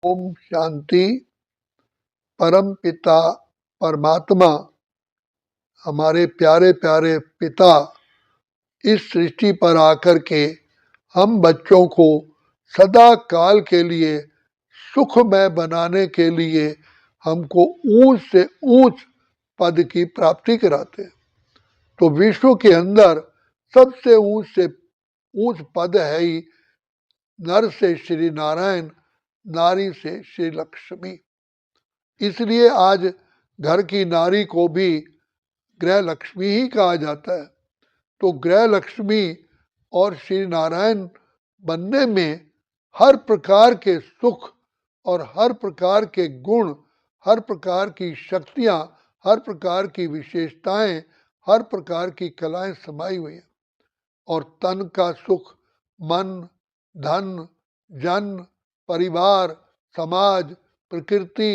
ओम शांति। परम पिता परमात्मा, हमारे प्यारे प्यारे पिता इस सृष्टि पर आकर के हम बच्चों को सदा काल के लिए सुखमय बनाने के लिए हमको ऊंच से ऊंच पद की प्राप्ति कराते हैं। तो विश्व के अंदर सबसे ऊंच से ऊंच पद है ही नर से श्री नारायण, नारी से श्री लक्ष्मी। इसलिए आज घर की नारी को भी गृह लक्ष्मी ही कहा जाता है। तो गृह लक्ष्मी और श्री नारायण बनने में हर प्रकार के सुख और हर प्रकार के गुण, हर प्रकार की शक्तियां, हर प्रकार की विशेषताएं, हर प्रकार की कलाएं समाई हुई हैं। और तन का सुख, मन, धन, जन, परिवार, समाज, प्रकृति,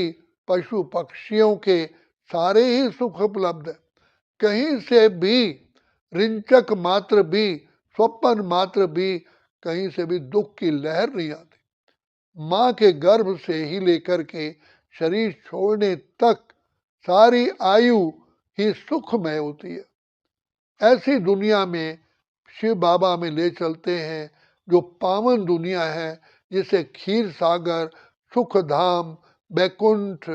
पशु पक्षियों के सारे ही सुख उपलब्ध है। कहीं से भी रिंचक मात्र भी, स्वप्न मात्र भी, कहीं से भी दुख की लहर नहीं आती। माँ के गर्भ से ही लेकर के शरीर छोड़ने तक सारी आयु ही सुखमय होती है। ऐसी दुनिया में शिव बाबा हमें ले चलते हैं, जो पावन दुनिया है, जिसे क्षीर सागर, सुख धाम, बैकुंठ,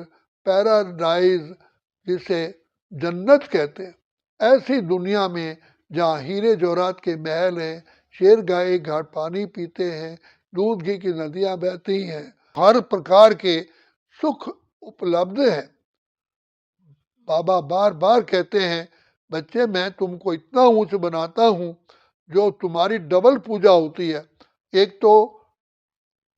पैराडाइज, जिसे जन्नत कहते हैं। ऐसी दुनिया में जहाँ हीरे जवाहरात के महल हैं, शेर गाय घाट पानी पीते हैं, दूध घी की नदियां बहती हैं, हर प्रकार के सुख उपलब्ध है। बाबा बार बार कहते हैं, बच्चे मैं तुमको इतना ऊंच बनाता हूँ जो तुम्हारी डबल पूजा होती है। एक तो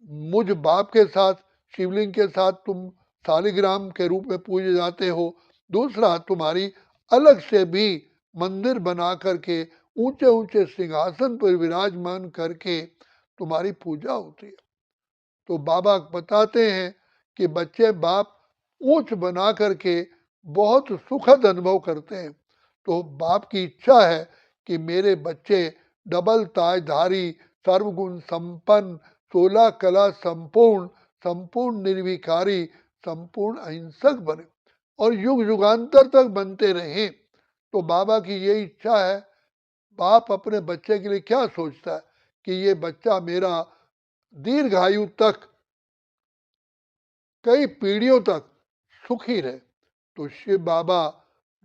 मुझ बाप के साथ, शिवलिंग के साथ तुम शालिग्राम के रूप में पूजे जाते हो। दूसरा, तुम्हारी अलग से भी मंदिर बना करके ऊंचे ऊंचे सिंहासन पर विराजमान करके तुम्हारी पूजा होती है। तो बाबा बताते हैं कि बच्चे बाप ऊंच बना करके बहुत सुखद अनुभव करते हैं। तो बाप की इच्छा है कि मेरे बच्चे डबल ताजधारी, सर्वगुण संपन्न, 16 कला संपूर्ण, संपूर्ण निर्विकारी, संपूर्ण अहिंसक बने और युग युगांतर तक बनते रहें। तो बाबा की ये इच्छा है। बाप अपने बच्चे के लिए क्या सोचता है कि ये बच्चा मेरा दीर्घायु तक, कई पीढ़ियों तक सुखी रहे। तो शिव बाबा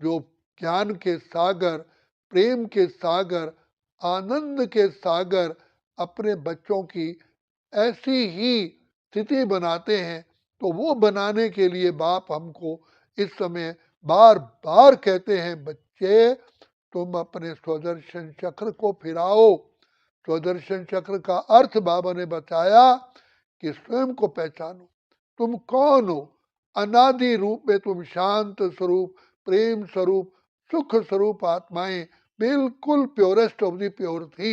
जो ज्ञान के सागर, प्रेम के सागर, आनंद के सागर, अपने बच्चों की ऐसी ही स्थिति बनाते हैं। तो वो बनाने के लिए बाप हमको इस समय बार बार कहते हैं, बच्चे तुम अपने स्वदर्शन चक्र को फिराओ। स्वदर्शन चक्र का अर्थ बाबा ने बताया कि स्वयं को पहचानो, तुम कौन हो। अनादि रूप में तुम शांत स्वरूप, प्रेम स्वरूप, सुख स्वरूप आत्माएं बिल्कुल प्योरेस्ट ऑफ द प्योर थी।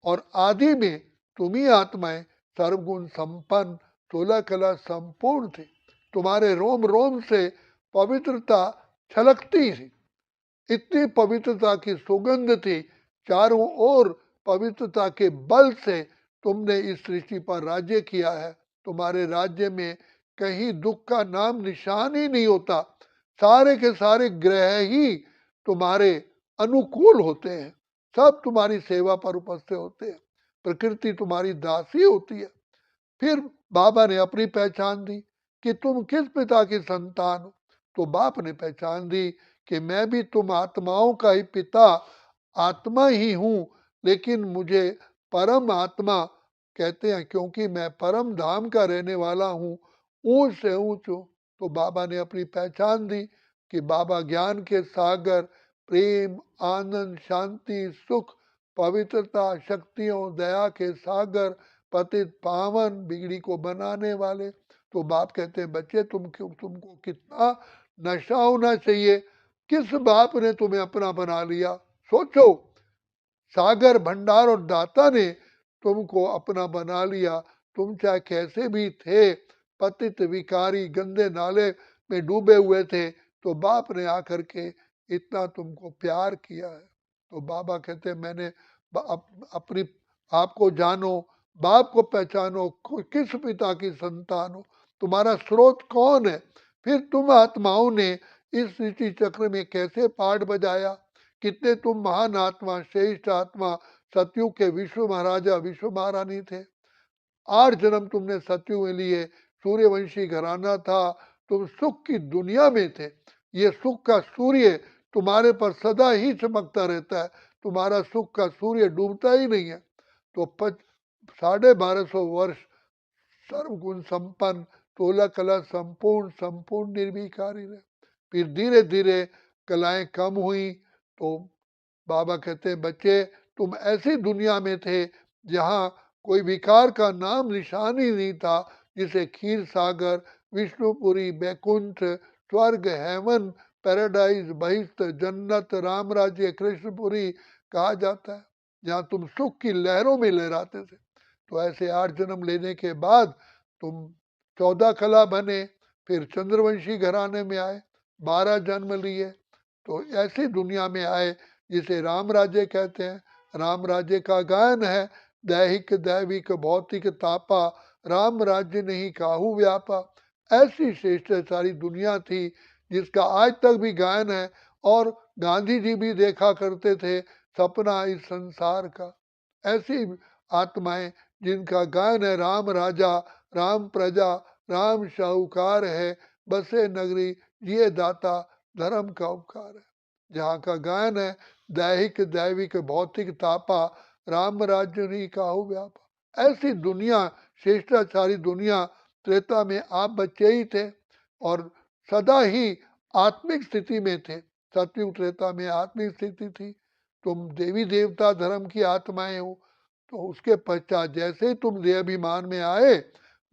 और आदि में तुम ही आत्माएं सर्वगुण संपन्न, 16 कला संपूर्ण थी। तुम्हारे रोम रोम से पवित्रता छलकती थी। इतनी पवित्रता की सुगंध थी। चारों ओर पवित्रता के बल से तुमने इस सृष्टि पर राज्य किया है। तुम्हारे राज्य में कहीं दुख का नाम निशान ही नहीं होता। सारे के सारे ग्रह ही तुम्हारे अनुकूल होते हैं। सब तुम्हारी सेवा पर उपस्थित होते हैं। प्रकृति तुम्हारी दासी होती है। फिर बाबा ने अपनी पहचान दी कि तुम किस पिता की संतान हो। तो बाप ने पहचान दी कि मैं भी तुम आत्माओं का ही पिता, आत्मा ही हूं, लेकिन मुझे परम आत्मा कहते हैं क्योंकि मैं परम धाम का रहने वाला हूं, ऊंच से ऊंच हूं। तो बाबा ने अपनी पहचान दी कि बाबा ज्ञान के सागर, प्रेम, आनंद, शांति, सुख, पवित्रता, शक्तियों, दया के सागर, पतित पावन, बिगड़ी को बनाने वाले। तो बाप कहते हैं, बच्चे तुमको कितना नशा होना चाहिए। किस बाप ने तुम्हें अपना बना लिया? सोचो, सागर भंडार और दाता ने तुमको अपना बना लिया। तुम चाहे कैसे भी थे, पतित विकारी गंदे नाले में डूबे हुए थे, तो बाप ने आकर के इतना तुमको प्यार किया है। तो बाबा कहते हैं, मैंने अपनी आपको जानो, बाप को पहचानो, किस पिता की संतान हो, तुम्हारा स्रोत कौन है। फिर तुम आत्माओं ने इस सृष्टि चक्र में कैसे पाठ बजाया, कितने तुम महान आत्मा, श्रेष्ठ आत्मा, सतयुग के विश्व महाराजा, विश्व महारानी थे। 8 जन्म तुमने सतयुग में लिए, सूर्यवंशी घराना था, तुम सुख की दुनिया में थे। ये सुख का सूर्य तुम्हारे पर सदा ही चमकता रहता है, तुम्हारा सुख का सूर्य डूबता ही नहीं है। तो 1250 वर्ष सर्वगुण संपन्न, 16 कला संपूर्ण, संपूर्ण निर्विकारी रहे। फिर धीरे धीरे कलाएं कम हुई तो बाबा कहते हैं बच्चे तुम ऐसी दुनिया में थे जहाँ कोई विकार का नाम निशान ही नहीं था, जिसे खीर सागर, विष्णुपुरी, बैकुंठ, स्वर्ग, हेवन, पैराडाइज, बहिष्ठ, जन्नत, राम राज्य, कृष्णपुरी कहा जाता है, जहाँ तुम सुख की लहरों में लहराते थे। तो ऐसे 8 जन्म लेने के बाद तुम 14 कला बने, फिर चंद्रवंशी घराने में आए, 12 जन्म लिए, तो ऐसी दुनिया में आए जिसे राम राज्य कहते हैं। राम राज्य का गायन है, दैहिक दैविक भौतिक तापा, राम राज्य नहीं काहू व्यापा। ऐसी श्रेष्ठ सारी दुनिया थी जिसका आज तक भी गायन है, और गांधी जी भी देखा करते थे सपना इस संसार का। ऐसी आत्माएं जिनका गायन है, राम राजा, राम प्रजा, राम शाहूकार है, बसे नगरी, जिए दाता, धर्म का उपकार है। जहाँ का गायन है, दैहिक दैविक भौतिक तापा, राम राज्य नहीं काहू व्यापा। ऐसी दुनिया, श्रेष्ठाचारी दुनिया, त्रेता में आप बच्चे ही थे और सदा ही आत्मिक स्थिति में थे। सतयुग त्रेता में आत्मिक स्थिति थी, तुम देवी देवता धर्म की आत्माएं हो। तो उसके पश्चात जैसे ही तुम देहाभिमान में आए,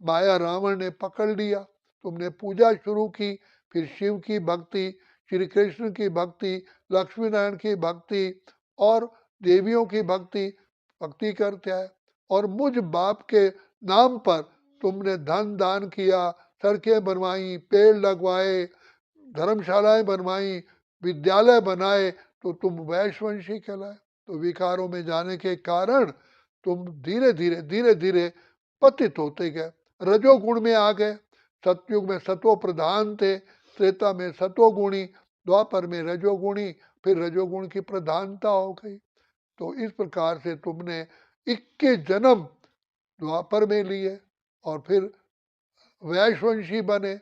माया रावण ने पकड़ लिया, तुमने पूजा शुरू की, फिर शिव की भक्ति, श्री कृष्ण की भक्ति, लक्ष्मी नारायण की भक्ति और देवियों की भक्ति भक्ति करते आए, और मुझ बाप के नाम पर तुमने धन दान किया, सड़कें बनवाई, पेड़ लगवाए, धर्मशालाएं बनवाई, विद्यालय बनाए, तो तुम वैश्ववंशी कहलाए। तो विकारों में जाने के कारण तुम धीरे धीरे पतित होते गए, रजोगुण में आ गए। सतयुग में सतो प्रधान थे, त्रेता में सतोगुणी, द्वापर में रजोगुणी, फिर रजोगुण की प्रधानता हो गई। तो इस प्रकार से तुमने 21 जन्म द्वापर में लिए और फिर वैश्ववंशी बने।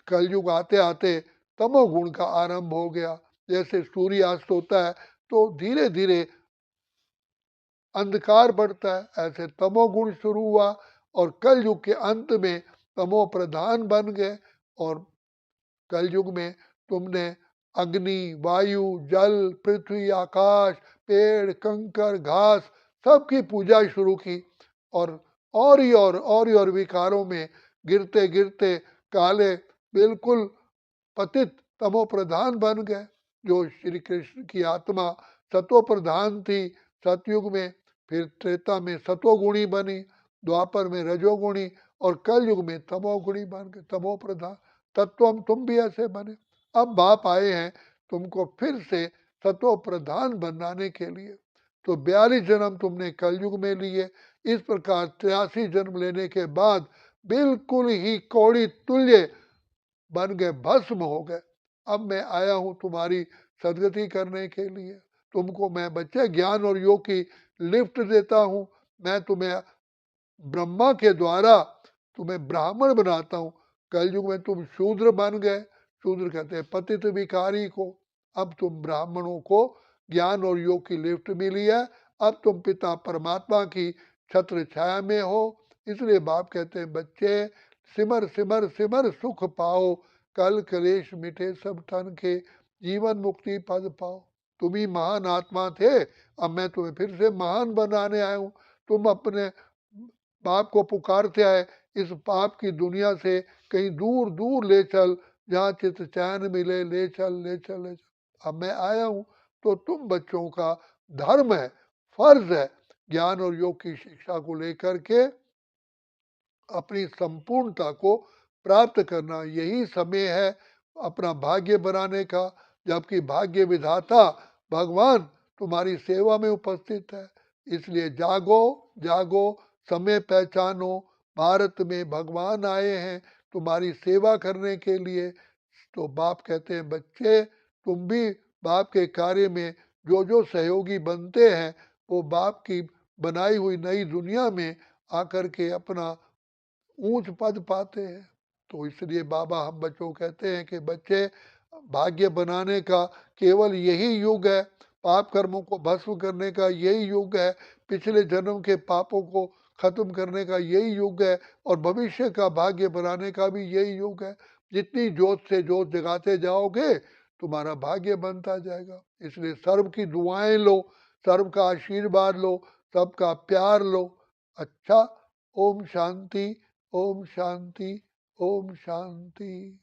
कलयुग आते आते तमोगुण का आरंभ हो गया। जैसे सूर्यास्त होता है तो धीरे धीरे अंधकार बढ़ता है, ऐसे तमोगुण शुरू हुआ और कलयुग के अंत में तमो प्रधान बन गए। और कलयुग में तुमने अग्नि, वायु, जल, पृथ्वी, आकाश, पेड़, कंकर, घास सबकी पूजा शुरू की, और ही और विकारों में गिरते गिरते काले बिल्कुल पतित तमो प्रधान बन गए। जो श्री कृष्ण की आत्मा सतो प्रधान थी सतयुग में, फिर त्रेता में सतोगुणी बनी, द्वापर में रजोगुणी और कलयुग में तमोगुणी बन गए, तमो प्रधान। तत्व तुम भी ऐसे बने। अब बाप आए हैं तुमको फिर से सतो प्रधान बनाने के लिए। तो 42 जन्म तुमने कलयुग में लिए। इस प्रकार 83 जन्म लेने के बाद बिल्कुल ही कौड़ी तुल्य बन गए, भस्म हो गए। अब मैं आया हूं तुम्हारी सदगति करने के लिए। तुमको मैं बच्चे ज्ञान और योग की लिफ्ट देता हूं। मैं तुम्हें ब्रह्मा के द्वारा तुम्हें ब्राह्मण बनाता हूं। कलयुग में तुम शूद्र बन गए, शूद्र कहते हैं पतित विकारी को। अब तुम ब्राह्मणों को ज्ञान और योग की लिफ्ट मिली है। अब तुम पिता परमात्मा की छत्र छाया में हो। इसलिए बाप कहते हैं बच्चे सिमर सिमर सिमर सुख पाओ, कल कलेश मिटे सब तन के, जीवन मुक्ति पद पाओ। तुम ही महान आत्मा थे, अब मैं तुम्हें फिर से महान बनाने आया हूं। तुम अपने बाप को पुकारते आए, इस पाप की दुनिया से कहीं दूर दूर ले चल, जहाँ चित चैन मिले, ले चल ले चल ले चल। अब मैं आया हूँ। तो तुम बच्चों का धर्म है, फर्ज है, ज्ञान और योग की शिक्षा को लेकर के अपनी संपूर्णता को प्राप्त करना। यही समय है अपना भाग्य बनाने का, जबकि भाग्य विधाता भगवान तुम्हारी सेवा में उपस्थित है। इसलिए जागो जागो, समय पहचानो, भारत में भगवान आए हैं तुम्हारी सेवा करने के लिए। तो बाप कहते हैं बच्चे तुम भी बाप के कार्य में जो जो सहयोगी बनते हैं वो बाप की बनाई हुई नई दुनिया में आकर के अपना ऊंच पद पाते हैं। तो इसलिए बाबा हम बच्चों को कहते हैं कि बच्चे भाग्य बनाने का केवल यही युग है, पाप कर्मों को भस्म करने का यही युग है, पिछले जन्म के पापों को खत्म करने का यही युग है और भविष्य का भाग्य बनाने का भी यही युग है। जितनी जोत से जोत जगाते जाओगे तुम्हारा भाग्य बनता जाएगा। इसलिए सर्व की दुआएं लो, सर्व का आशीर्वाद लो, सबका प्यार लो। अच्छा, ओम शांति, ओम शांति, ओम शांति।